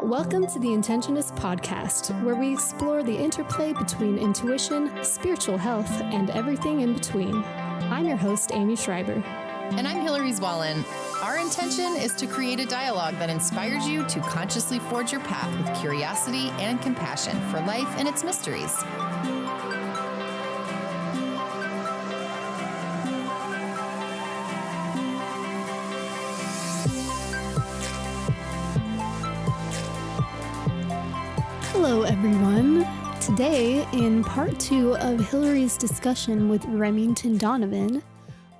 Welcome to the Intentionists podcast, where we explore the interplay between intuition, spiritual health, and everything in between. I'm your host, Amy Schreiber. And I'm Hilary Zwallen. Our intention is to create a dialogue that inspires you to consciously forge your path with curiosity and compassion for life and its mysteries. Hello, everyone. Today, in part 2 of Hilary's discussion with Remington Donovan,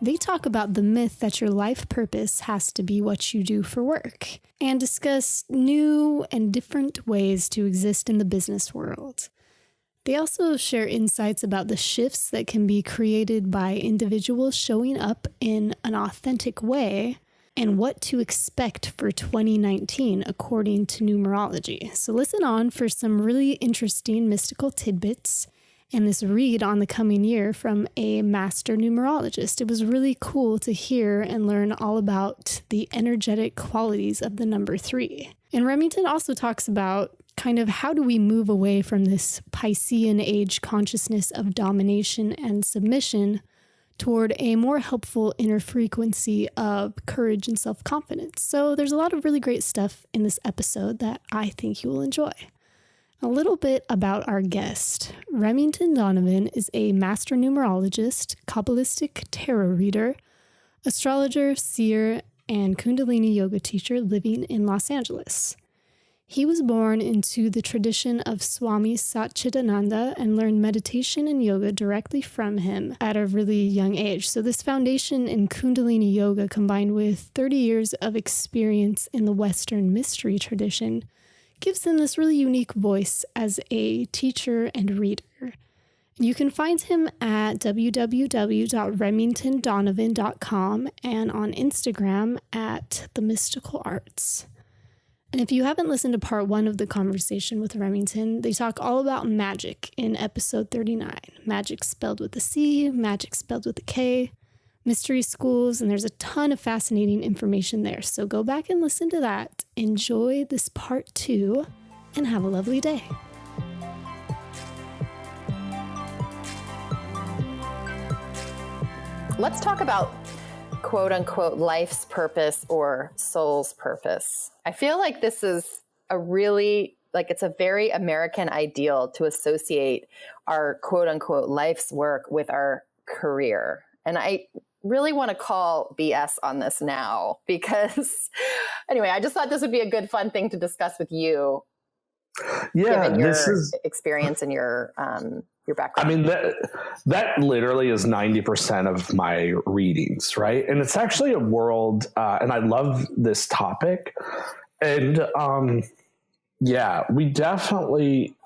they talk about the myth that your life purpose has to be what you do for work, and discuss new and different ways to exist in the business world. They also share insights about the shifts that can be created by individuals showing up in an authentic way, and what to expect for 2019 according to numerology. So listen on for some really interesting mystical tidbits and this read on the coming year from a Master Numerologist. It was really cool to hear and learn all about the energetic qualities of the number 3. And Remington also talks about kind of how do we move away from this Piscean Age consciousness of domination and submission toward a more helpful inner frequency of courage and self-confidence. So there's a lot of really great stuff in this episode that I think you will enjoy. A little bit about our guest. Remington Donovan is a Master Numerologist, Qabalistic Tarot reader, Astrologer, seer, and Kundalini yoga teacher living in Los Angeles. He was born into the tradition of Swami Satchidananda and learned meditation and yoga directly from him at a really young age. So this foundation in Kundalini yoga, combined with 30 years of experience in the Western mystery tradition, gives him this really unique voice as a teacher and reader. You can find him at www.remingtondonovan.com and on Instagram at The Mystical Arts. And if you haven't listened to part 1 of the conversation with Remington, they talk all about magic in episode 39. Magic spelled with a C, magic spelled with a K, mystery schools, and there's a ton of fascinating information there. So go back and listen to that. Enjoy this part 2 and have a lovely day. Let's talk about quote unquote life's purpose or soul's purpose. I feel like this is it's a very American ideal to associate our quote unquote life's work with our career. And I really want to call BS on this now because anyway, I just thought this would be a good fun thing to discuss with you. Yeah, given your experience and your background. I mean, that literally is 90% of my readings, right? And it's actually a world, and I love this topic. And I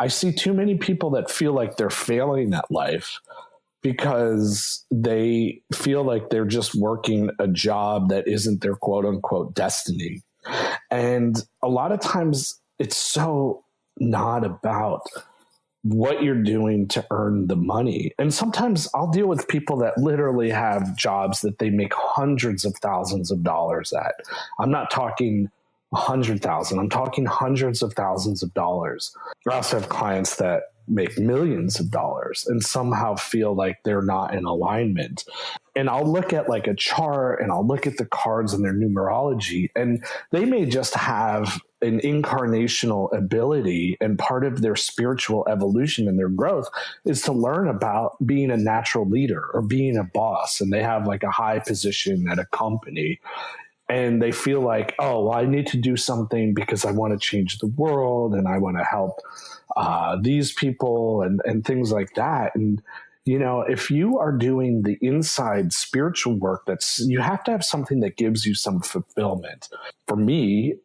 see too many people that feel like they're failing at life because they feel like they're just working a job that isn't their quote unquote destiny. And a lot of times it's so not about what you're doing to earn the money. And sometimes I'll deal with people that literally have jobs that they make hundreds of thousands of dollars at. I'm not talking 100,000. I'm talking hundreds of thousands of dollars. I also have clients that make millions of dollars and somehow feel like they're not in alignment. And I'll look at like a chart and I'll look at the cards in their numerology, and they may just have an incarnational ability, and part of their spiritual evolution and their growth is to learn about being a natural leader or being a boss. And they have like a high position at a company. And they feel like, oh, well, I need to do something because I want to change the world and I want to help these people and things like that. And, you know, if you are doing the inside spiritual work, you have to have something that gives you some fulfillment. For me,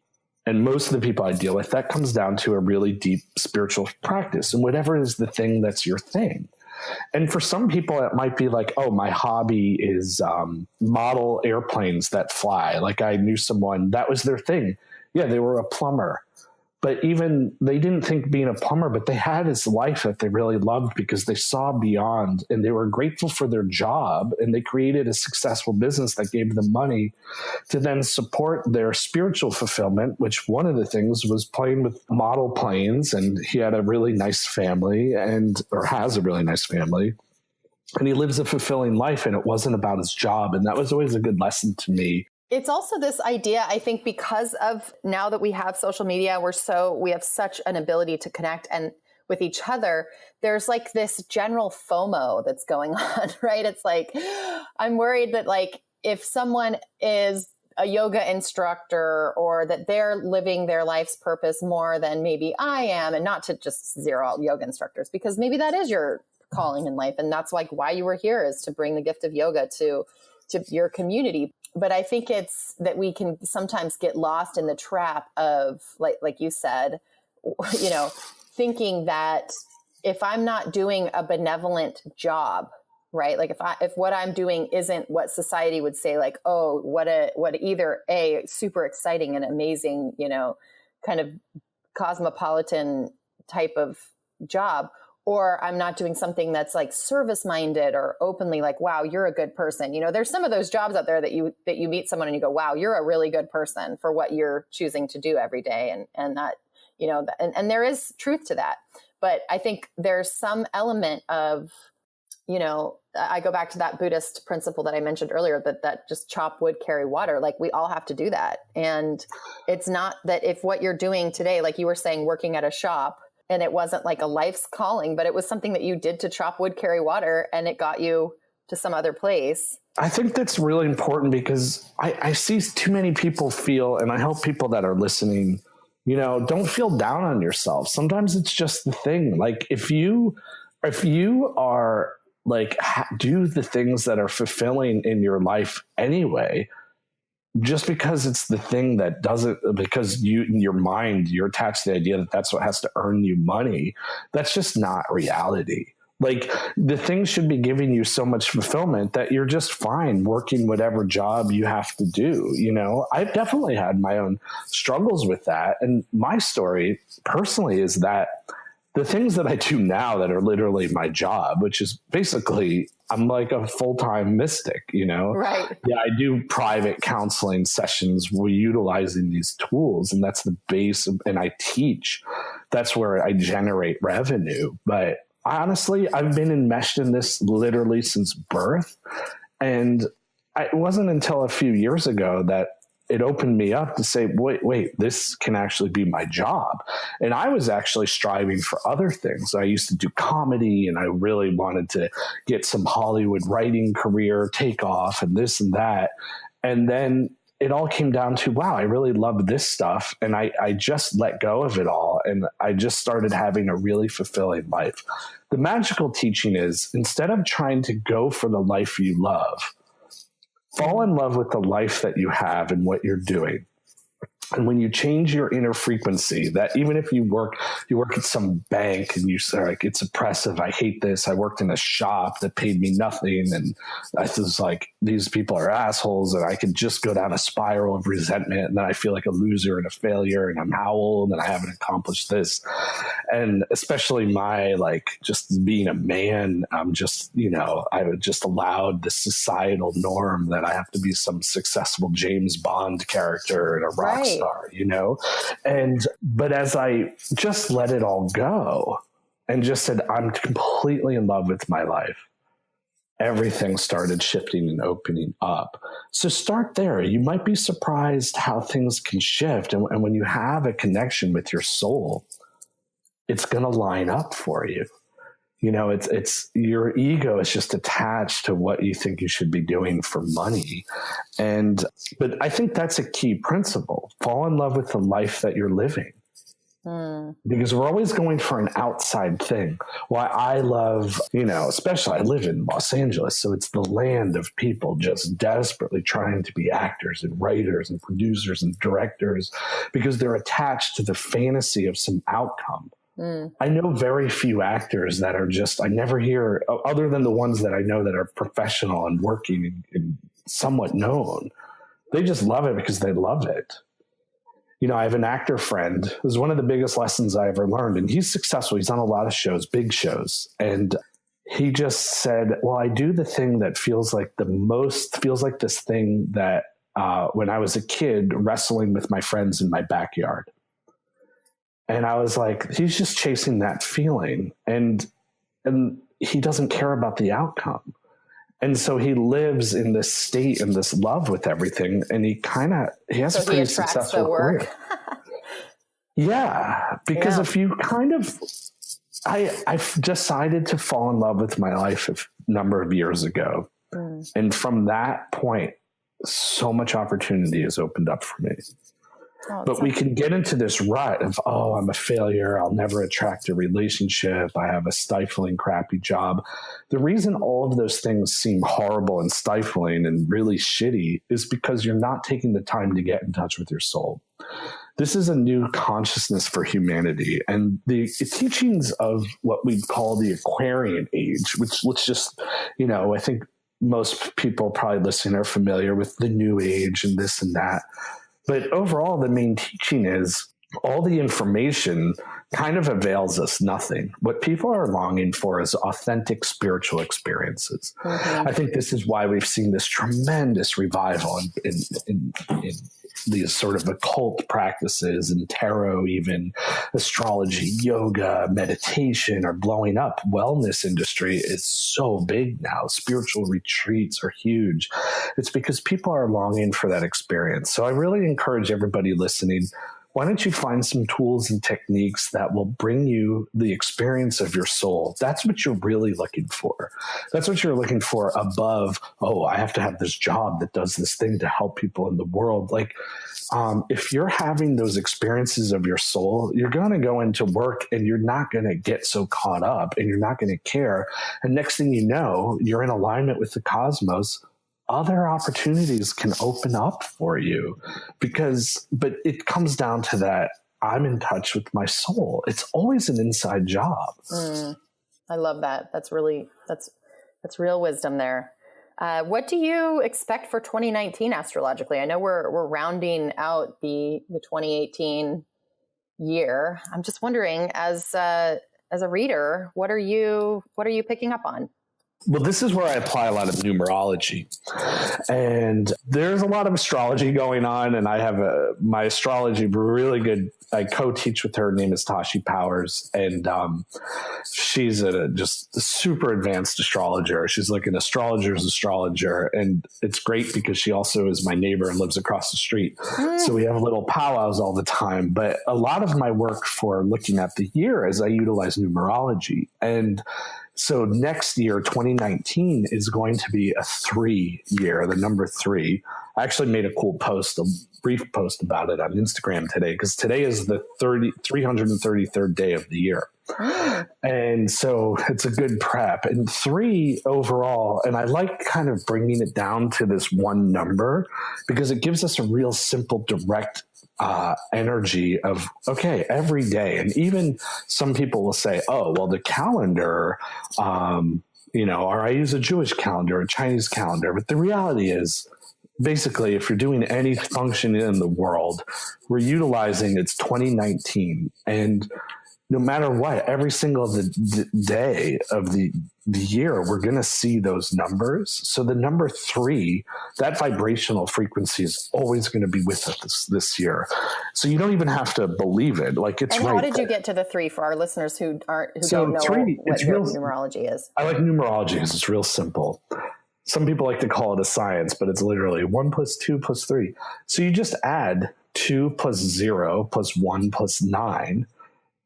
and most of the people I deal with, that comes down to a really deep spiritual practice and whatever is the thing that's your thing. And for some people, it might be like, oh, my hobby is model airplanes that fly. Like I knew someone, that was their thing. Yeah, they were a plumber. But even they didn't think being a plumber, but they had this life that they really loved because they saw beyond, and they were grateful for their job, and they created a successful business that gave them money to then support their spiritual fulfillment, which one of the things was playing with model planes. And he had a really nice family or has a really nice family. And he lives a fulfilling life, and it wasn't about his job. And that was always a good lesson to me. It's also this idea, I think, because of now that we have social media, we have such an ability to connect and with each other. There's like this general FOMO that's going on, right? It's like, I'm worried that like if someone is a yoga instructor or that they're living their life's purpose more than maybe I am, and not to just zero out yoga instructors, because maybe that is your calling in life. And that's like why you were here, is to bring the gift of yoga to your community. But I think it's that we can sometimes get lost in the trap of, like you said, thinking that if I'm not doing a benevolent job, right? Like if what I'm doing isn't what society would say, like, oh, what either a super exciting and amazing, kind of cosmopolitan type of job, or I'm not doing something that's like service minded or openly like, wow, you're a good person. There's some of those jobs out there that you meet someone and you go, wow, you're a really good person for what you're choosing to do every day. And that, and there is truth to that. But I think there's some element of, I go back to that Buddhist principle that I mentioned earlier, that just chop wood, carry water. Like we all have to do that. And it's not that if what you're doing today, like you were saying, working at a shop, and it wasn't like a life's calling, but it was something that you did to chop wood, carry water, and it got you to some other place. I think that's really important because I see too many people feel, and I hope people that are listening, don't feel down on yourself. Sometimes it's just the thing. Like if you are like, do the things that are fulfilling in your life anyway, just because it's the thing that doesn't, because you, in your mind, you're attached to the idea that that's what has to earn you money. That's just not reality. Like the thing should be giving you so much fulfillment that you're just fine working whatever job you have to do. I've definitely had my own struggles with that. And my story personally is that the things that I do now that are literally my job, which is basically, I'm like a full-time mystic, Right. Yeah, I do private counseling sessions. We're utilizing these tools, and that's the base and I teach. That's where I generate revenue. But honestly, I've been enmeshed in this literally since birth. And it wasn't until a few years ago that it opened me up to say, wait, this can actually be my job. And I was actually striving for other things. I used to do comedy, and I really wanted to get some Hollywood writing career take off and this and that. And then it all came down to, wow, I really love this stuff. And I just let go of it all. And I just started having a really fulfilling life. The magical teaching is, instead of trying to go for the life you love, fall in love with the life that you have and what you're doing. And when you change your inner frequency, that even if you work at some bank and you say, like, it's oppressive, I hate this. I worked in a shop that paid me nothing. And I was like, these people are assholes. And I could just go down a spiral of resentment. And then I feel like a loser and a failure. And I'm how old and I haven't accomplished this. And especially my, like, just being a man, I'm just, I would just allowed the societal norm that I have to be some successful James Bond character and a rock star, but as I just let it all go and just said, I'm completely in love with my life, everything started shifting and opening up. So start there. You might be surprised how things can shift. And when you have a connection with your soul, it's going to line up for you. It's your ego is just attached to what you think you should be doing for money. But I think that's a key principle. Fall in love with the life that you're living. Because we're always going for an outside thing. Why I love, especially I live in Los Angeles, so it's the land of people just desperately trying to be actors and writers and producers and directors because they're attached to the fantasy of some outcome. I know very few actors that are just, I never hear, other than the ones that I know that are professional and working and somewhat known, they just love it because they love it. I have an actor friend. It was one of the biggest lessons I ever learned. And he's successful. He's done a lot of shows, big shows. And he just said, well, I do the thing that feels like this thing that when I was a kid wrestling with my friends in my backyard. And I was like, he's just chasing that feeling. And he doesn't care about the outcome. And so he lives in this state and this love with everything. And he has a pretty successful career. Yeah. Because if you I've decided to fall in love with my life a number of years ago. And from that point, so much opportunity has opened up for me. But we can get into this rut of, I'm a failure. I'll never attract a relationship. I have a stifling, crappy job. The reason all of those things seem horrible and stifling and really shitty is because you're not taking the time to get in touch with your soul. This is a new consciousness for humanity. And the teachings of what we call the Aquarian Age, which let's just, I think most people probably listening are familiar with the New Age and this and that. But overall, the main teaching is all the information kind of avails us nothing. What people are longing for is authentic spiritual experiences. I think this is why we've seen this tremendous revival in these sort of occult practices and tarot, even astrology, yoga, meditation are blowing up. Wellness industry is so big now. Spiritual retreats are huge. It's because people are longing for that experience. So I really encourage everybody listening, why don't you find some tools and techniques that will bring you the experience of your soul? That's what you're really looking for. That's what you're looking for above, I have to have this job that does this thing to help people in the world. Like, if you're having those experiences of your soul, you're going to go into work and you're not going to get so caught up and you're not going to care. And next thing you know, you're in alignment with the cosmos. Other opportunities can open up for you but it comes down to that. I'm in touch with my soul. It's always an inside job. I love that. That's real wisdom there. What do you expect for 2019 astrologically? I know we're rounding out the 2018 year. I'm just wondering, as a reader, what are you picking up on? Well, this is where I apply a lot of numerology, and there's a lot of astrology going on. And I have my astrology really good. I co-teach with her. Her name is Tashi Powers, and she's just a super advanced astrologer. She's like an astrologer's astrologer, and it's great because she also is my neighbor and lives across the street. So we have little powwows all the time. But a lot of my work for looking at the year is I utilize numerology. And so next year, 2019, is going to be a 3 year, the number 3. I actually made a cool post, a brief post about it on Instagram today, because today is the 333rd day of the year. And so it's a good prep. And 3 overall, and I like kind of bringing it down to this one number because it gives us a real simple, direct energy of, okay, every day. And even some people will say, the calendar, or I use a Jewish calendar, a Chinese calendar. But the reality is, basically, if you're doing any function in the world, we're utilizing it's 2019. And no matter what, every single day of the year, we're going to see those numbers. So the number 3, that vibrational frequency is always going to be with us this year. So you don't even have to believe it. Like, it's and right. How did you get to the 3 for our listeners who don't know 3, what numerology is? I like numerology because it's real simple. Some people like to call it a science, but it's literally 1 + 2 + 3. So you just add 2 + 0 + 1 + 9.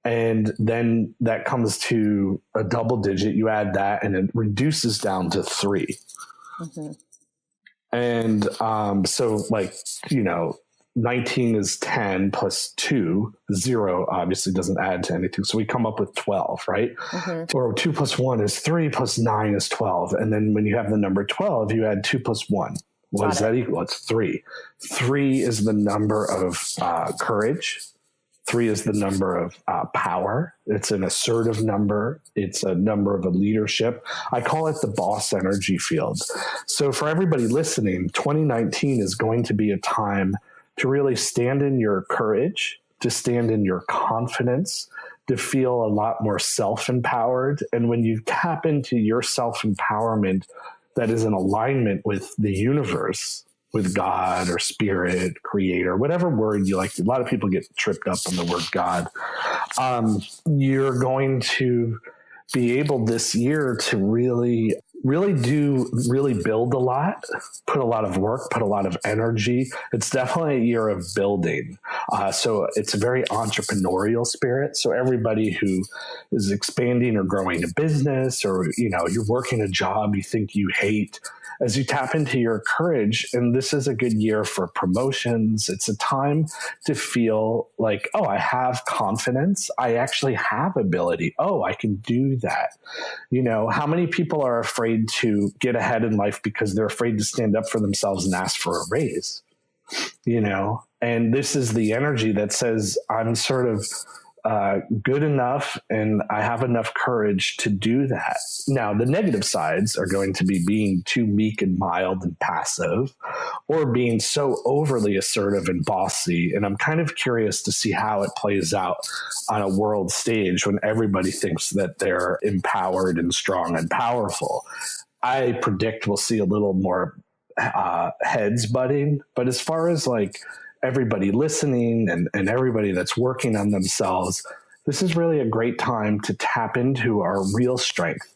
And then that comes to a double digit. You add that and it reduces down to 3. And so 19 is 10 + 2. 0 obviously doesn't add to anything. So we come up with 12, right? Or 2 + 1 is 3 + 9 is 12. And then when you have the number 12, you add 2 + 1. What does that equal? It's 3. 3 is the number of courage. 3 is the number of power. It's an assertive number. It's a number of a leadership. I call it the boss energy field. So for everybody listening, 2019 is going to be a time to really stand in your courage, to stand in your confidence, to feel a lot more self-empowered. And when you tap into your self-empowerment that is in alignment with the universe, with God or spirit, creator, whatever word you like. A lot of people get tripped up on the word God. You're going to be able this year to really build a lot, put a lot of work, put a lot of energy. It's definitely a year of building. So it's a very entrepreneurial spirit. So everybody who is expanding or growing a business, or, you're working a job you think you hate, as you tap into your courage, and this is a good year for promotions. It's a time to feel like, oh, I have confidence. I actually have ability. Oh, I can do that. How many people are afraid to get ahead in life because they're afraid to stand up for themselves and ask for a raise? And this is the energy that says, I'm sort of good enough and I have enough courage to do that. Now, the negative sides are going to be being too meek and mild and passive, or being so overly assertive and bossy. And I'm kind of curious to see how it plays out on a world stage when everybody thinks that they're empowered and strong and powerful. I predict we'll see a little more heads butting. But as far as like everybody listening and everybody that's working on themselves, this is really a great time to tap into our real strength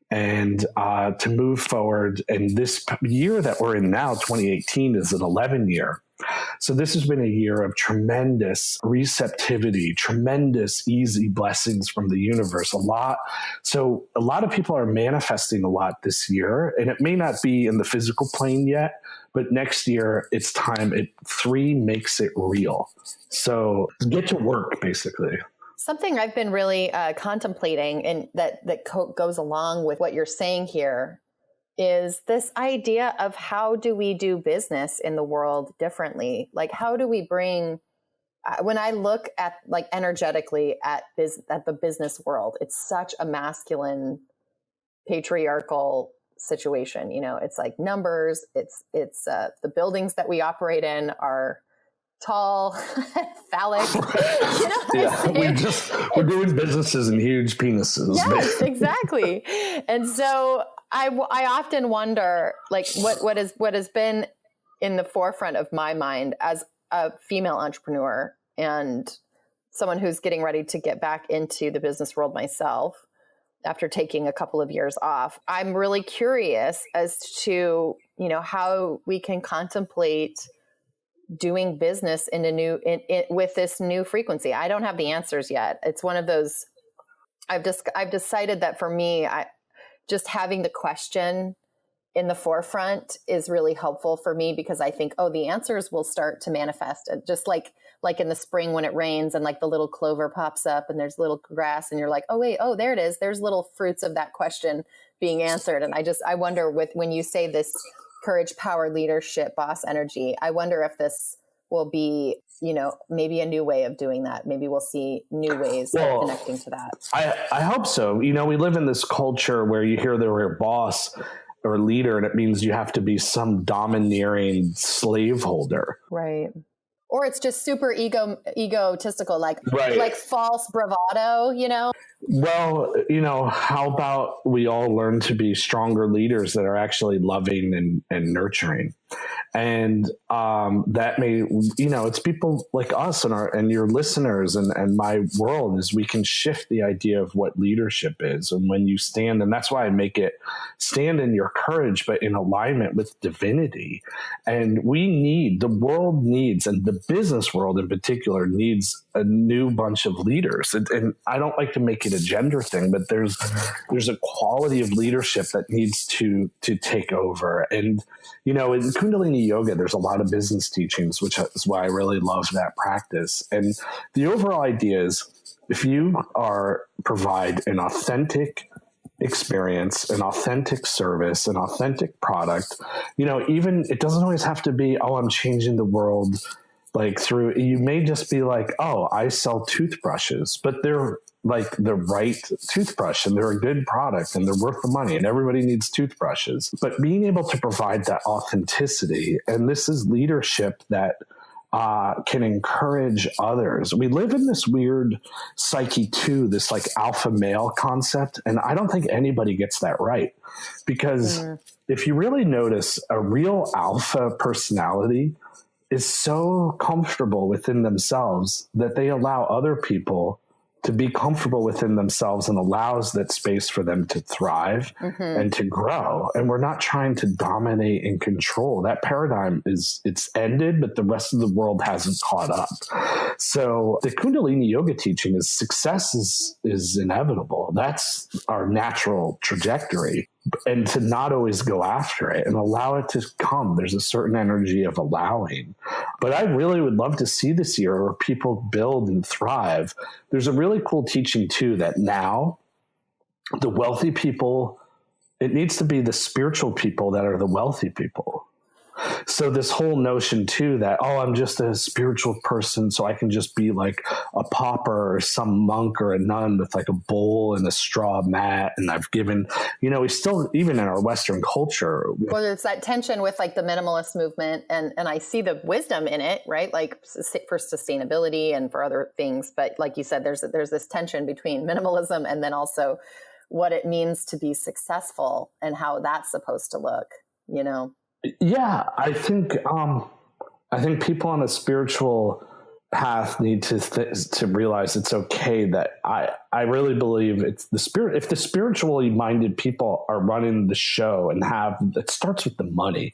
and to move forward. And this year that we're in now, 2018, is an 11 year. So this has been a year of tremendous receptivity, tremendous easy blessings from the universe, So a lot of people are manifesting a lot this year, and it may not be in the physical plane yet, but next year it's time. 3 makes it real. So get to work, basically. Something I've been really contemplating, and that goes along with what you're saying here, is this idea of how do we do business in the world differently? Like, how do we bring, when I look at like energetically at the business world, it's such a masculine, patriarchal situation. It's like numbers, it's the buildings that we operate in are tall, phallic. We're doing businesses in huge penises. Yes, exactly. And so I often wonder, like, what has been in the forefront of my mind as a female entrepreneur and someone who's getting ready to get back into the business world myself after taking a couple of years off. I'm really curious as to, how we can contemplate doing business in with this new frequency. I don't have the answers yet. It's one of those, I've decided that for me, just having the question in the forefront is really helpful for me, because I think, the answers will start to manifest. Just like in the spring when it rains and like the little clover pops up and there's little grass and you're like, there it is. There's little fruits of that question being answered. And I wonder when you say this courage, power, leadership, boss energy, I wonder if this will be, maybe a new way of doing that. Maybe we'll see new ways of connecting to that. I hope so. We live in this culture where you hear the word boss or leader, and it means you have to be some domineering slaveholder. Right. Or it's just super egotistical, like false bravado, Well, how about we all learn to be stronger leaders that are actually loving and nurturing? And that may, it's people like us and your listeners and my world, is we can shift the idea of what leadership is. And when you stand, and that's why I make it stand in your courage, but in alignment with divinity. And the world needs, and the business world in particular, needs a new bunch of leaders. And I don't like to make it a gender thing, but there's a quality of leadership that needs to take over. And, in Kundalini yoga, there's a lot of business teachings, which is why I really love that practice. And the overall idea is, if you provide an authentic experience, an authentic service, an authentic product, even it doesn't always have to be, I'm changing the world. You may just be like, I sell toothbrushes, but they're like the right toothbrush and they're a good product and they're worth the money and everybody needs toothbrushes. But being able to provide that authenticity, and this is leadership that can encourage others. We live in this weird psyche too, this like alpha male concept. And I don't think anybody gets that right, because if you really notice, a real alpha personality is so comfortable within themselves that they allow other people to be comfortable within themselves, and allows that space for them to thrive and to grow. And we're not trying to dominate and control. That paradigm it's ended, but the rest of the world hasn't caught up. So the Kundalini yoga teaching is success is inevitable. That's our natural trajectory. And to not always go after it and allow it to come. There's a certain energy of allowing. But I really would love to see this year where people build and thrive. There's a really cool teaching too, that now the wealthy people, it needs to be the spiritual people that are the wealthy people. So this whole notion too that, oh, I'm just a spiritual person, so I can just be like a pauper or some monk or a nun with like a bowl and a straw mat. And I've given, we still, even in our Western culture. Well, it's that tension with like the minimalist movement. And I see the wisdom in it, right? Like for sustainability and for other things. But like you said, there's this tension between minimalism and then also what it means to be successful and how that's supposed to look, Yeah, I think people on a spiritual path need to realize it's okay that I really believe it's the spirit. If the spiritually minded people are running the show and it starts with the money.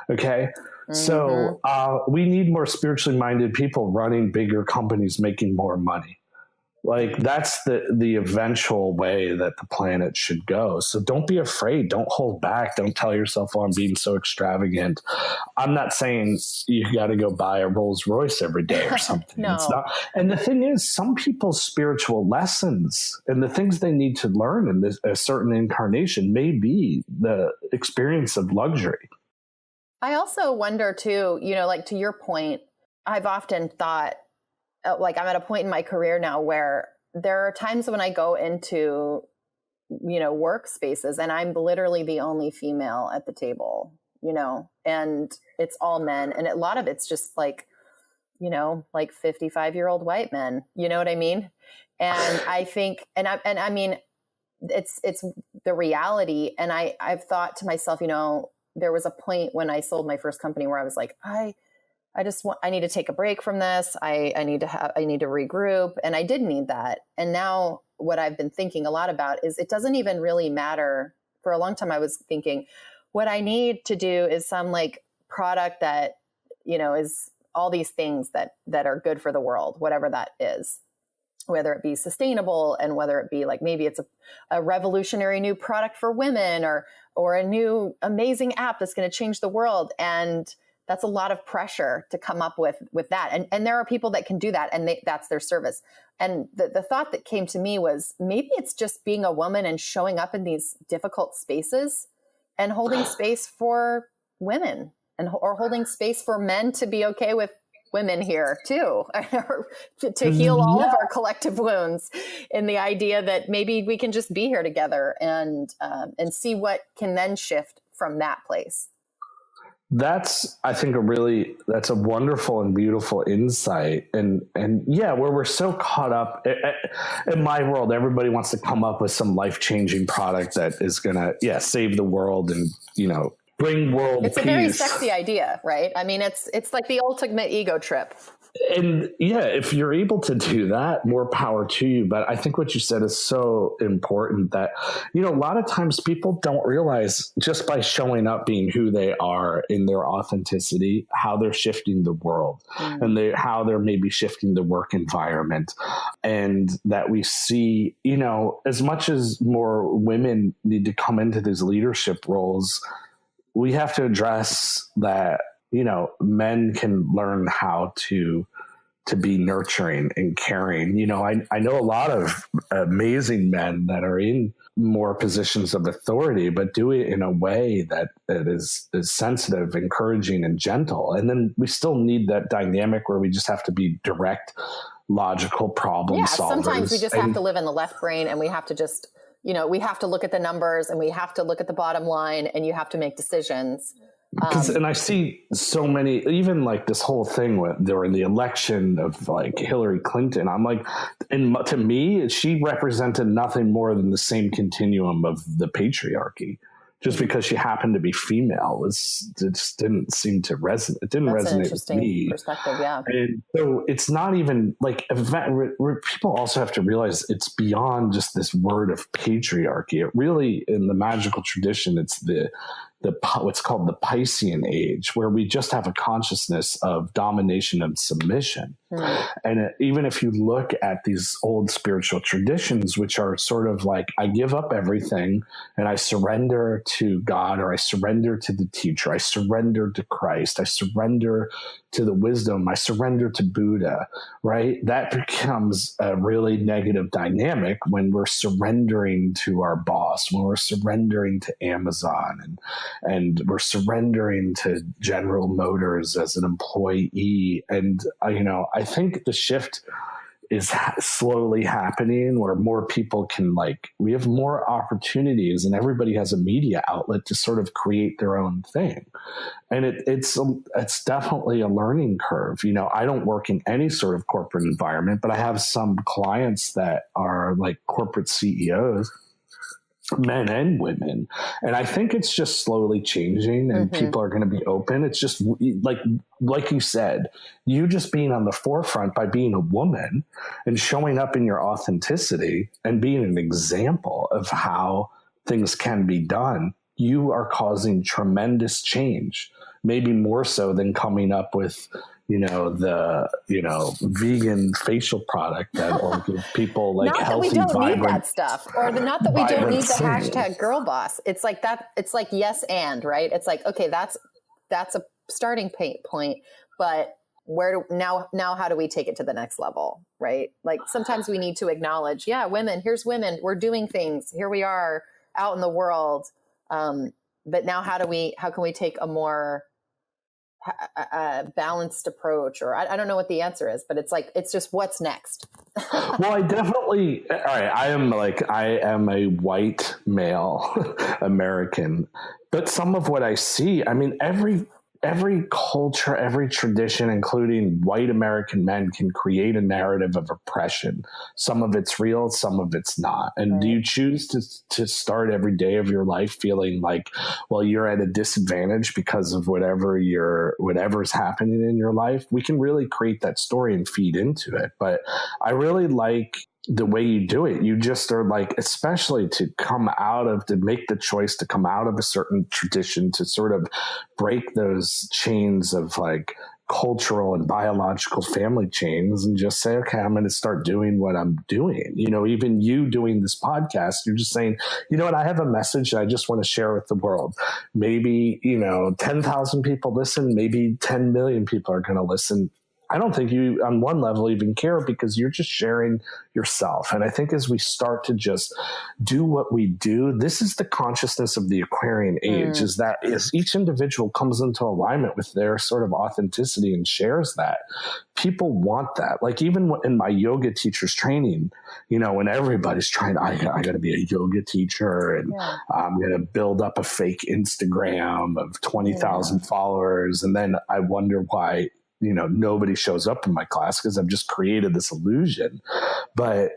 Okay. So we need more spiritually minded people running bigger companies, making more money. Like that's the eventual way that the planet should go. So don't be afraid. Don't hold back. Don't tell yourself, oh, I'm being so extravagant. I'm not saying you got to go buy a Rolls Royce every day or something. No. It's not. And the thing is, some people's spiritual lessons and the things they need to learn in a certain incarnation may be the experience of luxury. I also wonder too, like to your point, I've often thought, like I'm at a point in my career now where there are times when I go into, workspaces and I'm literally the only female at the table, and it's all men. And a lot of it's just like, like 55-year-old white men, you know what I mean? And I think, I mean, it's the reality. And I've thought to myself, there was a point when I sold my first company where I was like, I need to take a break from this. I need to regroup. And I did need that. And now what I've been thinking a lot about is it doesn't even really matter. For a long time, I was thinking what I need to do is some like product that, is all these things that are good for the world, whatever that is, whether it be sustainable and whether it be like, maybe it's a revolutionary new product for women or a new amazing app that's going to change the world. And that's a lot of pressure to come up with that. And there are people that can do that and that's their service. And the thought that came to me was maybe it's just being a woman and showing up in these difficult spaces and holding space for women or holding space for men to be okay with women here too, to heal all of our collective wounds in the idea that maybe we can just be here together and see what can then shift from that place. That's, I think, that's a wonderful and beautiful insight. And where we're so caught up in my world, everybody wants to come up with some life-changing product that is going to, save the world and, bring world peace. It's a very sexy idea, right? I mean, it's like the ultimate ego trip. And if you're able to do that, more power to you. But I think what you said is so important that, a lot of times people don't realize just by showing up, being who they are in their authenticity, how they're shifting the world and how they're maybe shifting the work environment. And that we see, as much as more women need to come into these leadership roles, we have to address that, men can learn how to be nurturing and caring. I know a lot of amazing men that are in more positions of authority, but do it in a way that is sensitive, encouraging, and gentle. And then we still need that dynamic where we just have to be direct, logical problem solvers. Sometimes we just have to live in the left brain and we have to just, we have to look at the numbers and we have to look at the bottom line and you have to make decisions. And I see so many, even like this whole thing during the election of like Hilary Clinton, I'm like, and to me, she represented nothing more than the same continuum of the patriarchy. Just because she happened to be female it just didn't seem to resonate. It didn't That's resonate an interesting with me. Perspective, yeah. And so it's not even like people also have to realize it's beyond just this word of patriarchy. It really, in the magical tradition, it's the what's called the Piscean Age, where we just have a consciousness of domination and submission. And even if you look at these old spiritual traditions, which are sort of like, I give up everything and I surrender to God, or I surrender to the teacher, I surrender to Christ, I surrender to the wisdom, I surrender to Buddha, right? That becomes a really negative dynamic when we're surrendering to our boss, when we're surrendering to Amazon, and we're surrendering to General Motors as an employee. And, I think the shift is slowly happening where more people can, like, we have more opportunities and everybody has a media outlet to sort of create their own thing. And it's definitely a learning curve. I don't work in any sort of corporate environment, but I have some clients that are like corporate CEOs, men and women. And I think it's just slowly changing and people are going to be open. It's just like you said, you just being on the forefront by being a woman and showing up in your authenticity and being an example of how things can be done. You are causing tremendous change, maybe more so than coming up with the vegan facial product that will give people like not healthy, that we don't vibrant, need that stuff, or not that we don't need the things. hashtag girl boss. It's like that. It's like yes and, right? It's like, okay, that's a starting point, but now how do we take it to the next level, right? Like sometimes we need to acknowledge, here's women, we're doing things, here we are out in the world, but now how can we take a more balanced approach, or I don't know what the answer is, but it's like, it's just what's next. Well, all right. I am a white male American, but some of what I see, I mean, every culture, every tradition, including white American men, can create a narrative of oppression. Some of it's real, some of it's not. And do you choose to start every day of your life feeling like, well, you're at a disadvantage because of whatever's happening in your life? We can really create that story and feed into it. But I really like the way you do it. You just are like, especially to make the choice to come out of a certain tradition, to sort of break those chains of like cultural and biological family chains and just say, okay, I'm going to start doing what I'm doing. Even you doing this podcast, you're just saying, you know what, I have a message I just want to share with the world. Maybe, 10,000 people listen, maybe 10 million people are going to listen. I don't think you on one level even care, because you're just sharing yourself. And I think as we start to just do what we do, this is the consciousness of the Aquarian age, is that as each individual comes into alignment with their sort of authenticity and shares that, people want that. Like even in my yoga teacher's training, when everybody's trying, I got to be a yoga teacher and I'm going to build up a fake Instagram of 20,000 followers. And then I wonder why nobody shows up in my class, because I've just created this illusion. But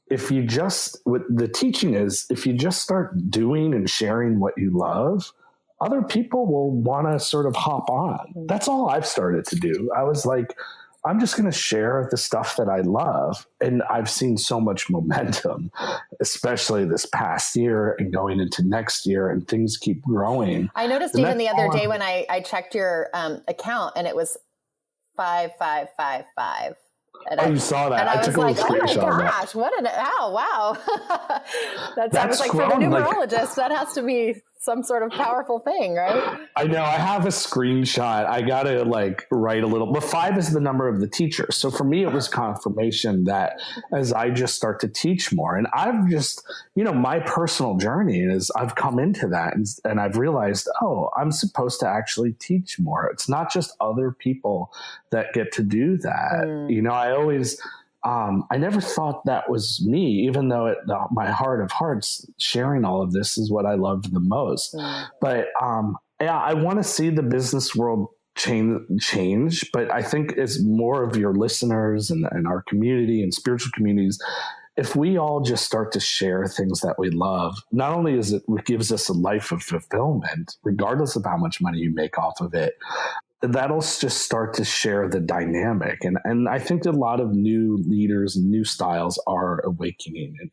if you just, what the teaching is, if you just start doing and sharing what you love, other people will want to sort of hop on. That's all I've started to do. I was like, I'm just going to share the stuff that I love. And I've seen so much momentum, especially this past year and going into next year, and things keep growing. I noticed even the other day when I checked your account, and it was 5555. You saw that. And I took was like, a screenshot. oh my gosh, wow. That's like for the numerologist, that has to be some sort of powerful thing, right? I know. I have a screenshot. I got to write a little, but 5 is the number of the teacher. So for me, it was confirmation that as I just start to teach more, and I've just, my personal journey is I've come into that and I've realized, I'm supposed to actually teach more. It's not just other people that get to do that. I always, I never thought that was me, even though my heart of hearts, sharing all of this is what I loved the most. But yeah, I want to see the business world change, but I think it's more of your listeners and our community and spiritual communities. If we all just start to share things that we love, not only is it gives us a life of fulfillment, regardless of how much money you make off of it, that'll just start to share the dynamic. And I think a lot of new leaders and new styles are awakening. And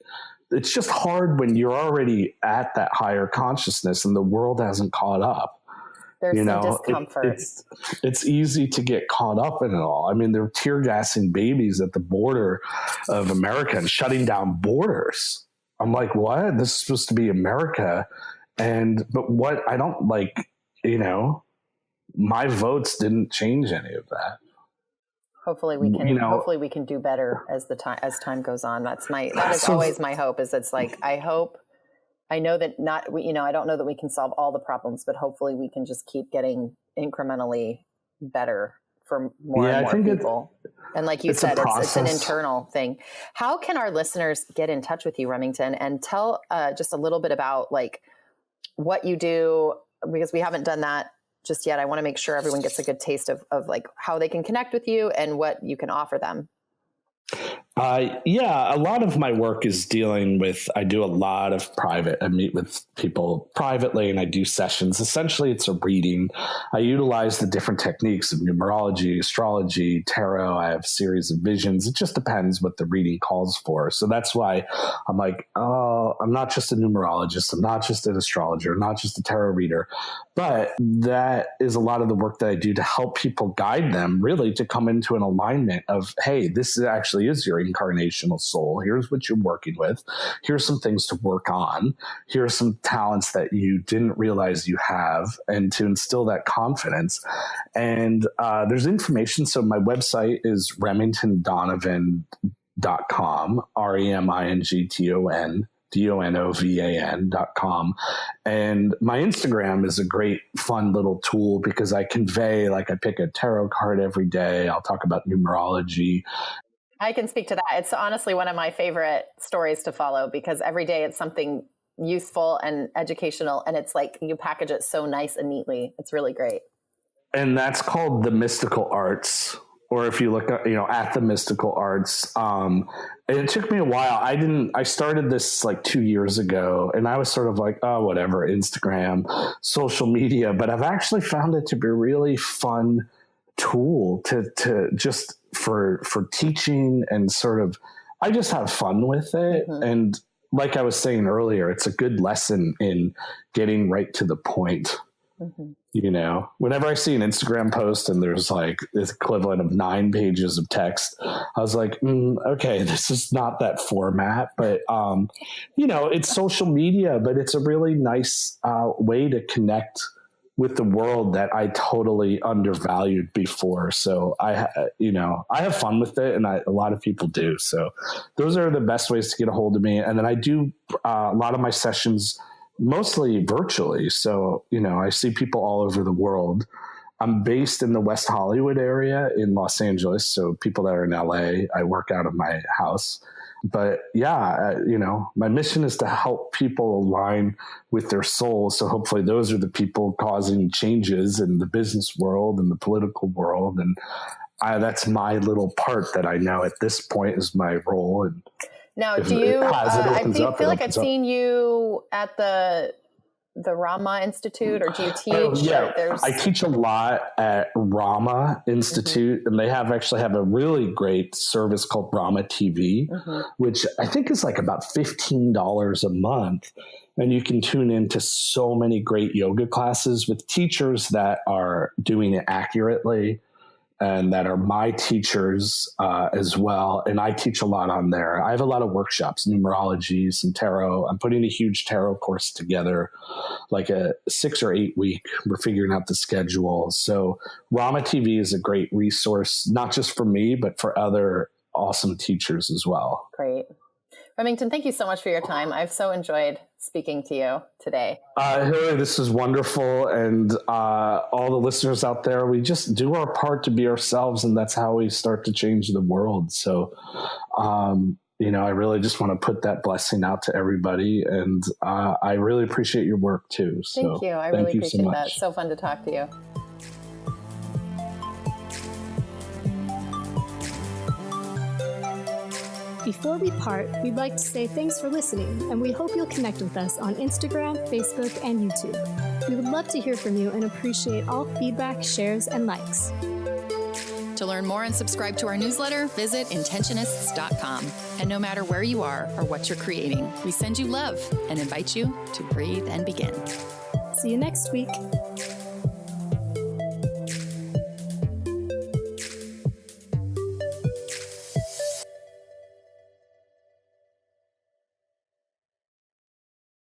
it's just hard when you're already at that higher consciousness and the world hasn't caught up. There's some discomfort. It's easy to get caught up in it all. I mean, they're tear gassing babies at the border of America and shutting down borders. I'm like, what? This is supposed to be America. But what I don't like, my votes didn't change any of that. Hopefully we can. Hopefully we can do better as time goes on. That is always my hope. Is it's like I know that I don't know that we can solve all the problems, but hopefully we can just keep getting incrementally better for more and more people. And like you said, it's an internal thing. How can our listeners get in touch with you, Remington, and tell just a little bit about like what you do, because we haven't done that just yet. I want to make sure everyone gets a good taste of like how they can connect with you and what you can offer them. A lot of my work is dealing with, I do a lot of private, I meet with people privately and I do sessions. Essentially, it's a reading. I utilize the different techniques of numerology, astrology, tarot. I have a series of visions. It just depends what the reading calls for. So that's why I'm like, oh, I'm not just a numerologist. I'm not just an astrologer. I'm not just a tarot reader. But that is a lot of the work that I do to help people, guide them really to come into an alignment of, hey, this actually is your incarnational soul. Here's what you're working with. Here's some things to work on. Here are some talents that you didn't realize you have, and to instill that confidence. And there's information. So my website is remingtondonovan.com, RemingtonDonovan.com. And my Instagram is a great, fun little tool because I convey, like I pick a tarot card every day. I'll talk about numerology. I can speak to that. It's honestly one of my favorite stories to follow because every day it's something useful and educational. And it's like you package it so nice and neatly. It's really great. And that's called The Mystical Arts. Or if you look at, at The Mystical Arts, and it took me a while. I started this like 2 years ago and I was sort of like, oh, whatever, Instagram, social media, but I've actually found it to be a really fun tool to just for teaching and sort of, I just have fun with it. Mm-hmm. And like I was saying earlier, it's a good lesson in getting right to the point. Mm-hmm. Whenever I see an Instagram post and there's like this equivalent of 9 pages of text, I was like, okay, this is not that format, but, it's social media, but it's a really nice way to connect with the world that I totally undervalued before. So I have fun with it, and a lot of people do. So those are the best ways to get a hold of me. And then I do a lot of my sessions mostly virtually. So, I see people all over the world. I'm based in the West Hollywood area in Los Angeles. So people that are in LA, I work out of my house. But my mission is to help people align with their soul. So hopefully those are the people causing changes in the business world and the political world. And that's my little part that I know at this point is my role. And now, do you, I feel like I've seen you at the Rama Institute, or do you teach? Oh, yeah. I teach a lot at Rama Institute, mm-hmm. and they actually have a really great service called Rama TV, mm-hmm. which I think is like about $15 a month. And you can tune into so many great yoga classes with teachers that are doing it accurately and that are my teachers as well. And I teach a lot on there. I have a lot of workshops, numerology, some tarot. I'm putting a huge tarot course together, like a 6 or 8 week. We're figuring out the schedule. So Rama TV is a great resource, not just for me, but for other awesome teachers as well. Great. Remington, thank you so much for your time. I've so enjoyed speaking to you today. Hilary, this is wonderful. And all the listeners out there, we just do our part to be ourselves, and that's how we start to change the world. So I really just want to put that blessing out to everybody. And I really appreciate your work too. So thank you. I really appreciate that. It's so fun to talk to you. Before we part, we'd like to say thanks for listening, and we hope you'll connect with us on Instagram, Facebook, and YouTube. We would love to hear from you and appreciate all feedback, shares, and likes. To learn more and subscribe to our newsletter, visit Intentionists.com. And no matter where you are or what you're creating, we send you love and invite you to breathe and begin. See you next week.